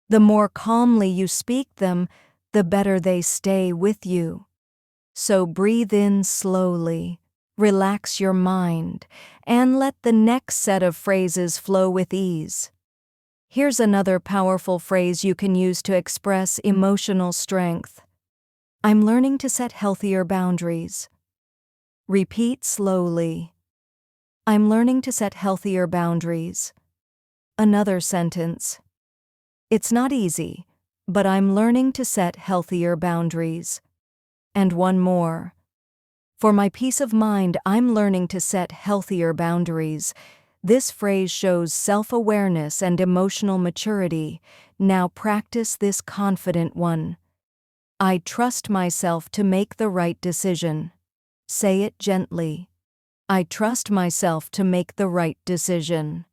The more calmly you speak them, the better they stay with you. So breathe in slowly, relax your mind, and let the next set of phrases flow with ease. Here's another powerful phrase you can use to express emotional strength. I'm learning to set healthier boundaries. Repeat slowly. I'm learning to set healthier boundaries. Another sentence. It's not easy, but I'm learning to set healthier boundaries. And one more. For my peace of mind, I'm learning to set healthier boundaries. This phrase shows self-awareness and emotional maturity. Now practice this confident one. I trust myself to make the right decision. Say it gently. I trust myself to make the right decision.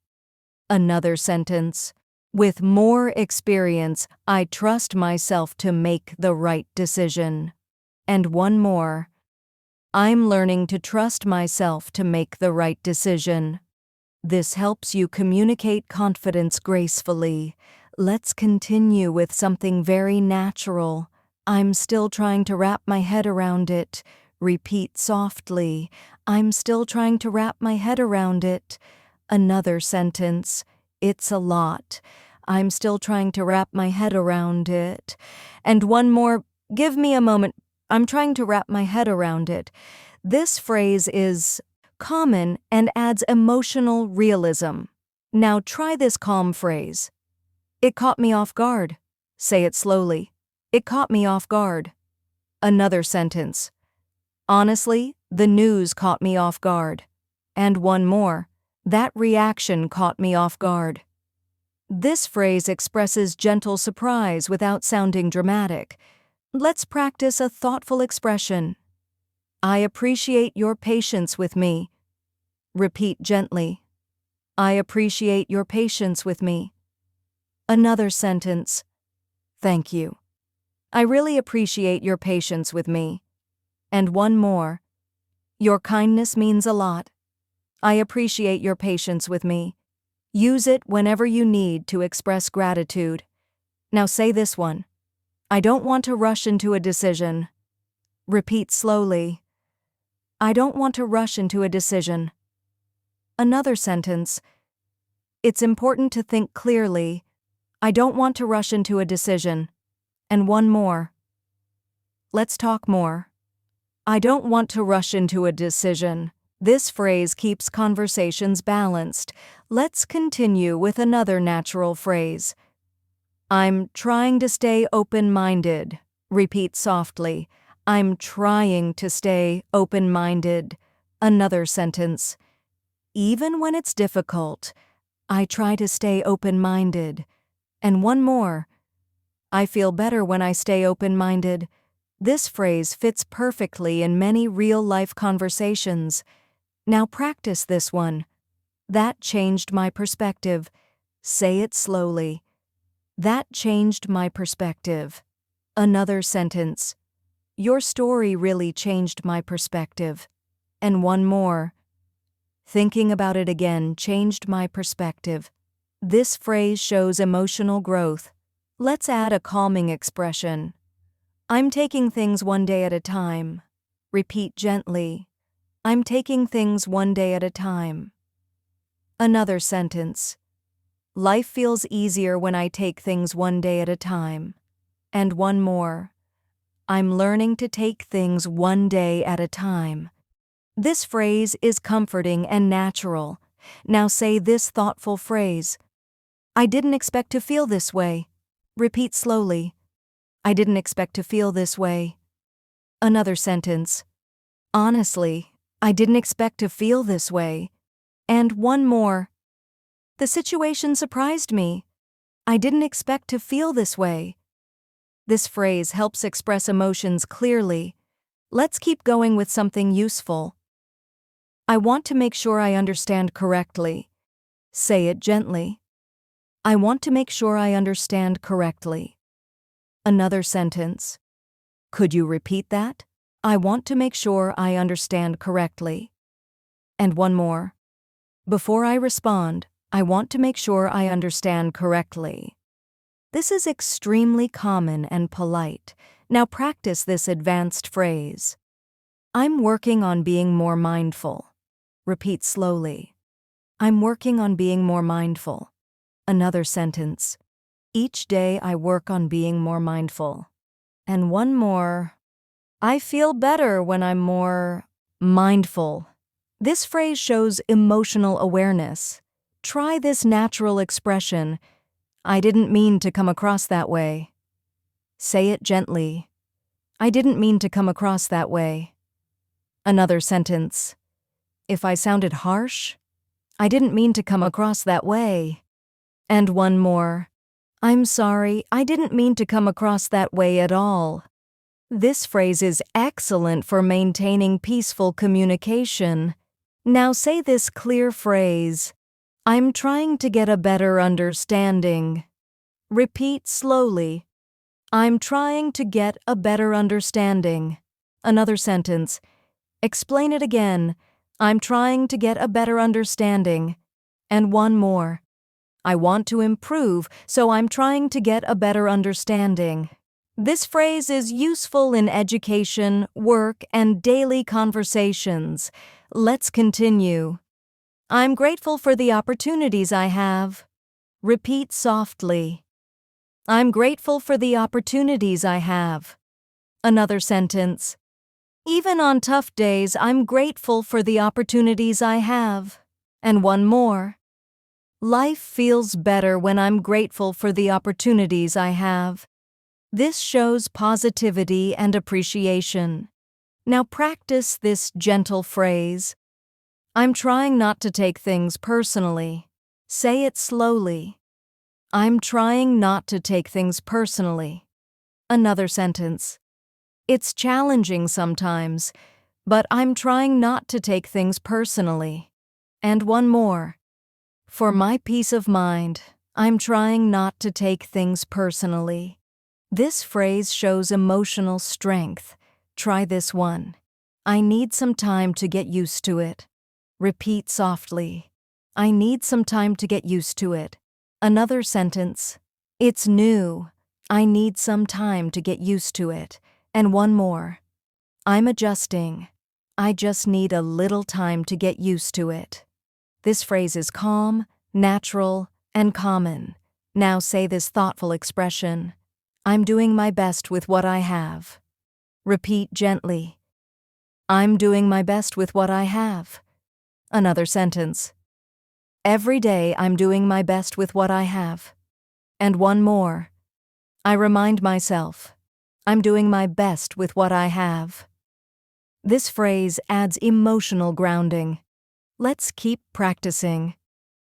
Another sentence. With more experience, I trust myself to make the right decision. And one more. I'm learning to trust myself to make the right decision. This helps you communicate confidence gracefully. Let's continue with something very natural. I'm still trying to wrap my head around it. Repeat softly. I'm still trying to wrap my head around it. Another sentence. It's a lot. I'm still trying to wrap my head around it. And one more. Give me a moment. I'm trying to wrap my head around it. This phrase is common and adds emotional realism. Now try this calm phrase. It caught me off guard. Say it slowly. It caught me off guard. Another sentence. Honestly, the news caught me off guard. And one more. That reaction caught me off guard. This phrase expresses gentle surprise without sounding dramatic. Let's practice a thoughtful expression. I appreciate your patience with me. Repeat gently. I appreciate your patience with me. Another sentence. Thank you. I really appreciate your patience with me. And one more. Your kindness means a lot. I appreciate your patience with me. Use it whenever you need to express gratitude. Now say this one. I don't want to rush into a decision. Repeat slowly. I don't want to rush into a decision. Another sentence. It's important to think clearly. I don't want to rush into a decision. And one more. Let's talk more. I don't want to rush into a decision. This phrase keeps conversations balanced. Let's continue with another natural phrase. I'm trying to stay open-minded. Repeat softly. I'm trying to stay open-minded. Another sentence. Even when it's difficult, I try to stay open-minded. And one more. I feel better when I stay open-minded. This phrase fits perfectly in many real-life conversations. Now practice this one. That changed my perspective. Say it slowly. That changed my perspective. Another sentence. Your story really changed my perspective. And one more. Thinking about it again changed my perspective. This phrase shows emotional growth. Let's add a calming expression. I'm taking things one day at a time. Repeat gently. I'm taking things one day at a time. Another sentence. Life feels easier when I take things one day at a time. And one more. I'm learning to take things one day at a time. This phrase is comforting and natural. Now say this thoughtful phrase. I didn't expect to feel this way. Repeat slowly. I didn't expect to feel this way. Another sentence. Honestly, I didn't expect to feel this way. And one more. The situation surprised me. I didn't expect to feel this way. This phrase helps express emotions clearly. Let's keep going with something useful. I want to make sure I understand correctly. Say it gently. I want to make sure I understand correctly. Another sentence. Could you repeat that? I want to make sure I understand correctly. And one more. Before I respond, I want to make sure I understand correctly. This is extremely common and polite. Now practice this advanced phrase. I'm working on being more mindful. Repeat slowly. I'm working on being more mindful. Another sentence. Each day I work on being more mindful. And one more. I feel better when I'm more mindful. This phrase shows emotional awareness. Try this natural expression. I didn't mean to come across that way. Say it gently. I didn't mean to come across that way. Another sentence. If I sounded harsh, I didn't mean to come across that way. And one more. I'm sorry, I didn't mean to come across that way at all. This phrase is excellent for maintaining peaceful communication. Now say this clear phrase. I'm trying to get a better understanding. Repeat slowly. I'm trying to get a better understanding. Another sentence. Explain it again. I'm trying to get a better understanding. And one more. I want to improve, so I'm trying to get a better understanding. This phrase is useful in education, work, and daily conversations. Let's continue. I'm grateful for the opportunities I have. Repeat softly. I'm grateful for the opportunities I have. Another sentence. Even on tough days, I'm grateful for the opportunities I have. And one more. Life feels better when I'm grateful for the opportunities I have. This shows positivity and appreciation. Now practice this gentle phrase. I'm trying not to take things personally. Say it slowly. I'm trying not to take things personally. Another sentence. It's challenging sometimes, but I'm trying not to take things personally. And one more. For my peace of mind, I'm trying not to take things personally. This phrase shows emotional strength. Try this one. I need some time to get used to it. Repeat softly. I need some time to get used to it. Another sentence. It's new. I need some time to get used to it. And one more. I'm adjusting. I just need a little time to get used to it. This phrase is calm, natural, and common. Now say this thoughtful expression. I'm doing my best with what I have. Repeat gently. I'm doing my best with what I have. Another sentence. Every day I'm doing my best with what I have. And one more. I remind myself. I'm doing my best with what I have. This phrase adds emotional grounding. Let's keep practicing.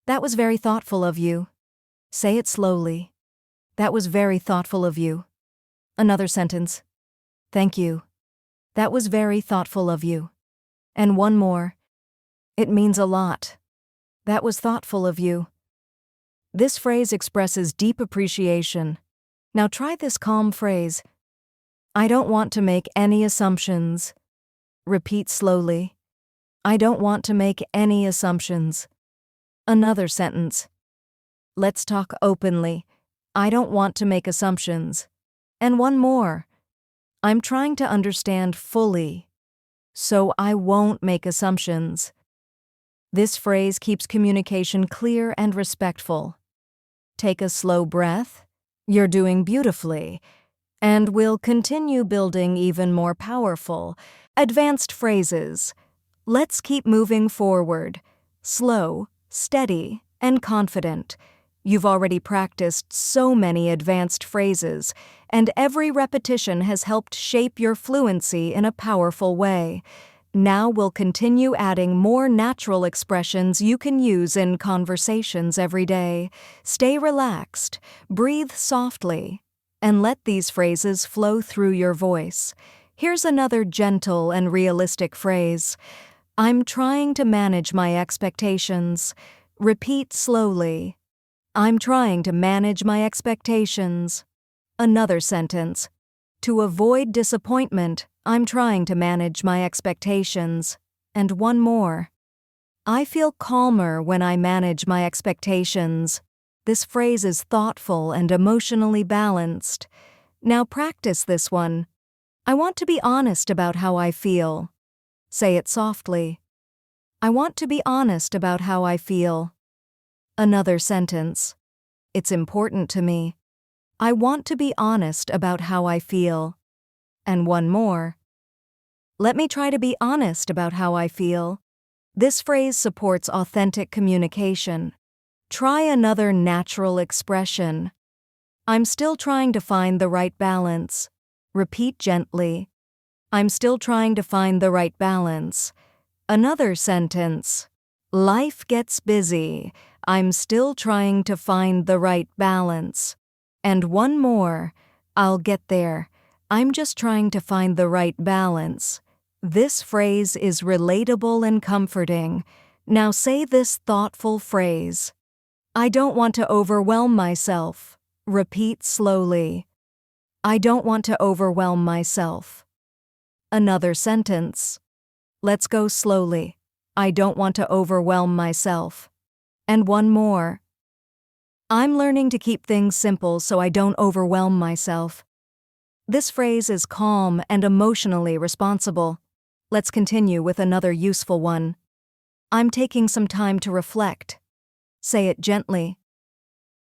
That was very thoughtful of you. Say it slowly. That was very thoughtful of you. Another sentence. Thank you. That was very thoughtful of you. And one more. It means a lot. That was thoughtful of you. This phrase expresses deep appreciation. Now try this calm phrase. I don't want to make any assumptions. Repeat slowly. I don't want to make any assumptions. Another sentence. Let's talk openly. I don't want to make assumptions. And one more. I'm trying to understand fully, so I won't make assumptions. This phrase keeps communication clear and respectful. Take a slow breath. You're doing beautifully. And we'll continue building even more powerful, advanced phrases. Let's keep moving forward. Slow, steady, and confident. You've already practiced so many advanced phrases, and every repetition has helped shape your fluency in a powerful way. Now we'll continue adding more natural expressions you can use in conversations every day. Stay relaxed, breathe softly, and let these phrases flow through your voice. Here's another gentle and realistic phrase. I'm trying to manage my expectations. Repeat slowly. I'm trying to manage my expectations. Another sentence. To avoid disappointment, I'm trying to manage my expectations. And one more. I feel calmer when I manage my expectations. This phrase is thoughtful and emotionally balanced. Now practice this one. I want to be honest about how I feel. Say it softly. I want to be honest about how I feel. Another sentence. It's important to me. I want to be honest about how I feel. And one more. Let me try to be honest about how I feel. This phrase supports authentic communication. Try another natural expression. I'm still trying to find the right balance. Repeat gently. I'm still trying to find the right balance. Another sentence. Life gets busy. I'm still trying to find the right balance. And one more. I'll get there. I'm just trying to find the right balance. This phrase is relatable and comforting. Now say this thoughtful phrase. I don't want to overwhelm myself. Repeat slowly. I don't want to overwhelm myself. Another sentence. Let's go slowly. I don't want to overwhelm myself. And one more. I'm learning to keep things simple so I don't overwhelm myself. This phrase is calm and emotionally responsible. Let's continue with another useful one. I'm taking some time to reflect. Say it gently.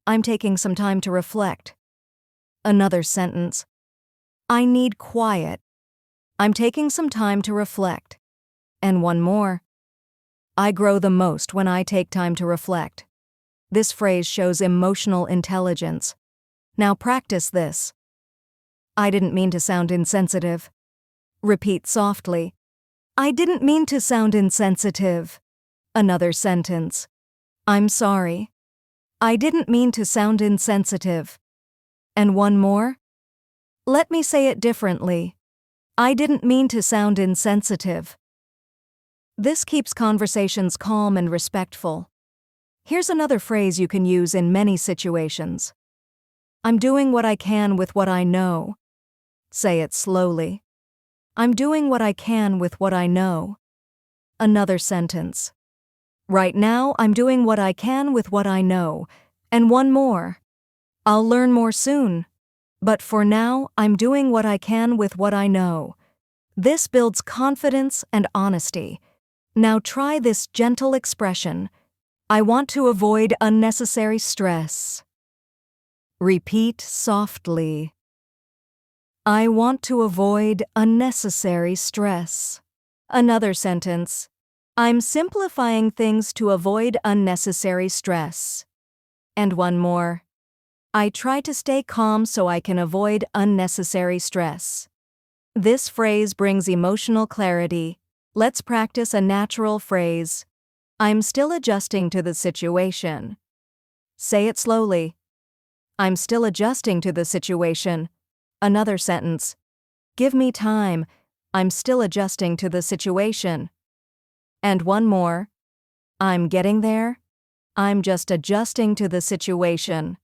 I'm taking some time to reflect. Another sentence. I need quiet. I'm taking some time to reflect. And one more. I grow the most when I take time to reflect. This phrase shows emotional intelligence. Now practice this. I didn't mean to sound insensitive. Repeat softly. I didn't mean to sound insensitive. Another sentence. I'm sorry. I didn't mean to sound insensitive. And one more. Let me say it differently. I didn't mean to sound insensitive. This keeps conversations calm and respectful. Here's another phrase you can use in many situations. I'm doing what I can with what I know. Say it slowly. I'm doing what I can with what I know. Another sentence. Right now, I'm doing what I can with what I know. And one more. I'll learn more soon. But for now, I'm doing what I can with what I know. This builds confidence and honesty. Now try this gentle expression. I want to avoid unnecessary stress. Repeat softly. I want to avoid unnecessary stress. Another sentence. I'm simplifying things to avoid unnecessary stress. And one more. I try to stay calm so I can avoid unnecessary stress. This phrase brings emotional clarity. Let's practice a natural phrase. I'm still adjusting to the situation. Say it slowly. I'm still adjusting to the situation. Another sentence. Give me time. I'm still adjusting to the situation. And one more. I'm getting there. I'm just adjusting to the situation.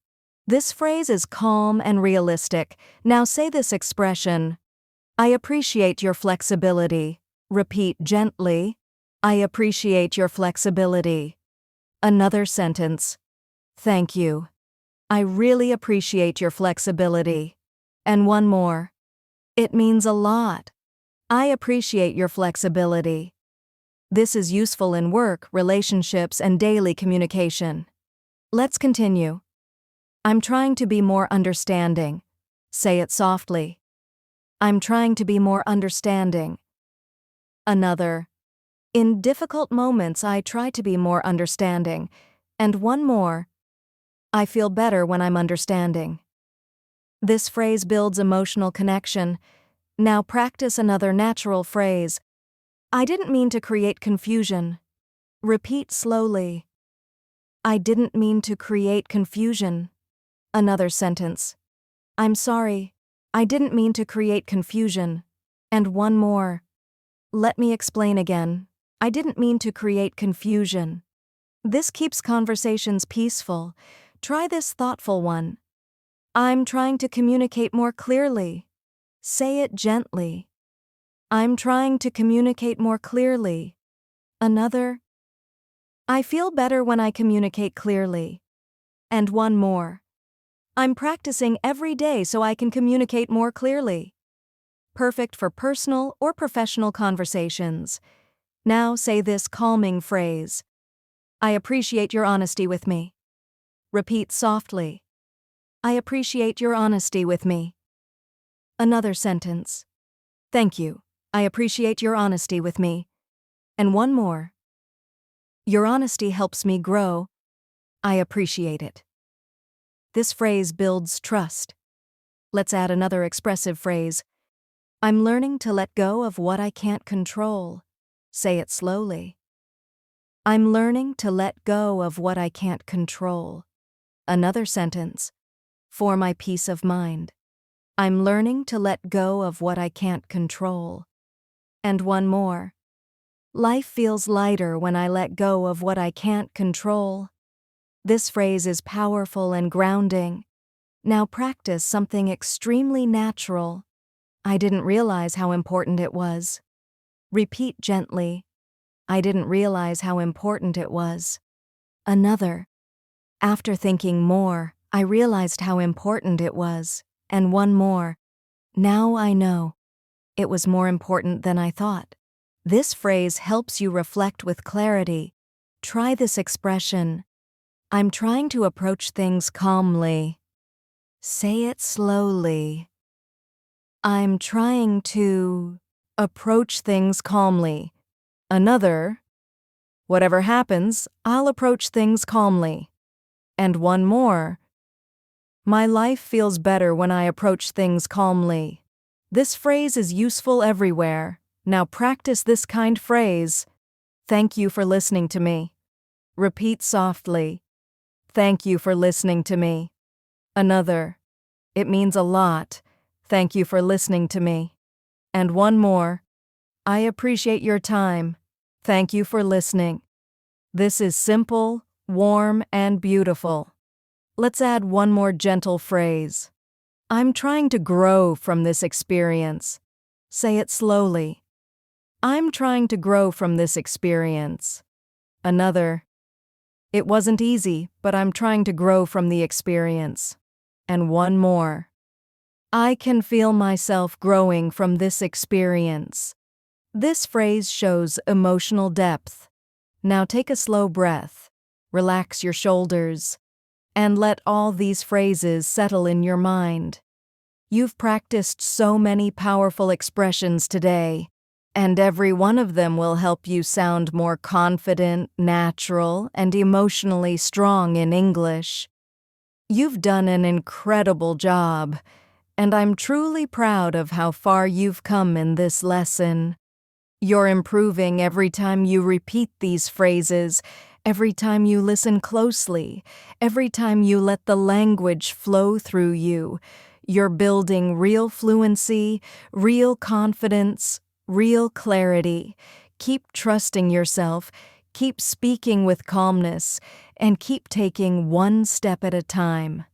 This phrase is calm and realistic. Now say this expression. I appreciate your flexibility. Repeat gently. I appreciate your flexibility. Another sentence. Thank you. I really appreciate your flexibility. And one more. It means a lot. I appreciate your flexibility. This is useful in work, relationships, and daily communication. Let's continue. I'm trying to be more understanding. Say it softly. I'm trying to be more understanding. Another. In difficult moments, I try to be more understanding. And one more. I feel better when I'm understanding. This phrase builds emotional connection. Now practice another natural phrase. I didn't mean to create confusion. Repeat slowly. I didn't mean to create confusion. Another sentence. I'm sorry. I didn't mean to create confusion. And one more. Let me explain again. I didn't mean to create confusion. This keeps conversations peaceful. Try this thoughtful one. I'm trying to communicate more clearly. Say it gently. I'm trying to communicate more clearly. Another. I feel better when I communicate clearly. And one more. I'm practicing every day so I can communicate more clearly. Perfect for personal or professional conversations. Now say this calming phrase. I appreciate your honesty with me. Repeat softly. I appreciate your honesty with me. Another sentence. Thank you. I appreciate your honesty with me. And one more. Your honesty helps me grow. I appreciate it. This phrase builds trust. Let's add another expressive phrase. I'm learning to let go of what I can't control. Say it slowly. I'm learning to let go of what I can't control. Another sentence. For my peace of mind. I'm learning to let go of what I can't control. And one more. Life feels lighter when I let go of what I can't control. This phrase is powerful and grounding. Now practice something extremely natural. I didn't realize how important it was. Repeat gently. I didn't realize how important it was. Another. After thinking more, I realized how important it was. And one more. Now I know. It was more important than I thought. This phrase helps you reflect with clarity. Try this expression. I'm trying to approach things calmly. Say it slowly. I'm trying to approach things calmly. Another. Whatever happens, I'll approach things calmly. And one more. My life feels better when I approach things calmly. This phrase is useful everywhere. Now practice this kind phrase. Thank you for listening to me. Repeat softly. Thank you for listening to me. Another. It means a lot. Thank you for listening to me. And one more. I appreciate your time. Thank you for listening. This is simple, warm, and beautiful. Let's add one more gentle phrase. I'm trying to grow from this experience. Say it slowly. I'm trying to grow from this experience. Another. It wasn't easy, but I'm trying to grow from the experience. And one more. I can feel myself growing from this experience. This phrase shows emotional depth. Now take a slow breath, relax your shoulders, and let all these phrases settle in your mind. You've practiced so many powerful expressions today, and every one of them will help you sound more confident, natural, and emotionally strong in English. You've done an incredible job, and I'm truly proud of how far you've come in this lesson. You're improving every time you repeat these phrases, every time you listen closely, every time you let the language flow through you. You're building real fluency, real confidence, real clarity. Keep trusting yourself, keep speaking with calmness, and keep taking one step at a time.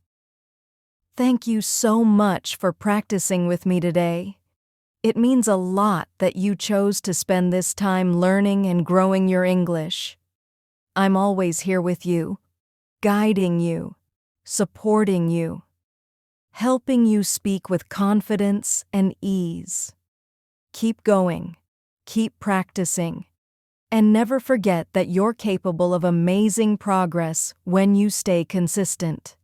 Thank you so much for practicing with me today. It means a lot that you chose to spend this time learning and growing your English. I'm always here with you, guiding you, supporting you, helping you speak with confidence and ease. Keep going, keep practicing, and never forget that you're capable of amazing progress when you stay consistent.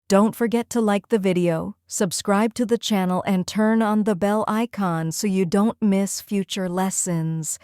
Don't forget to like the video, subscribe to the channel, and turn on the bell icon so you don't miss future lessons.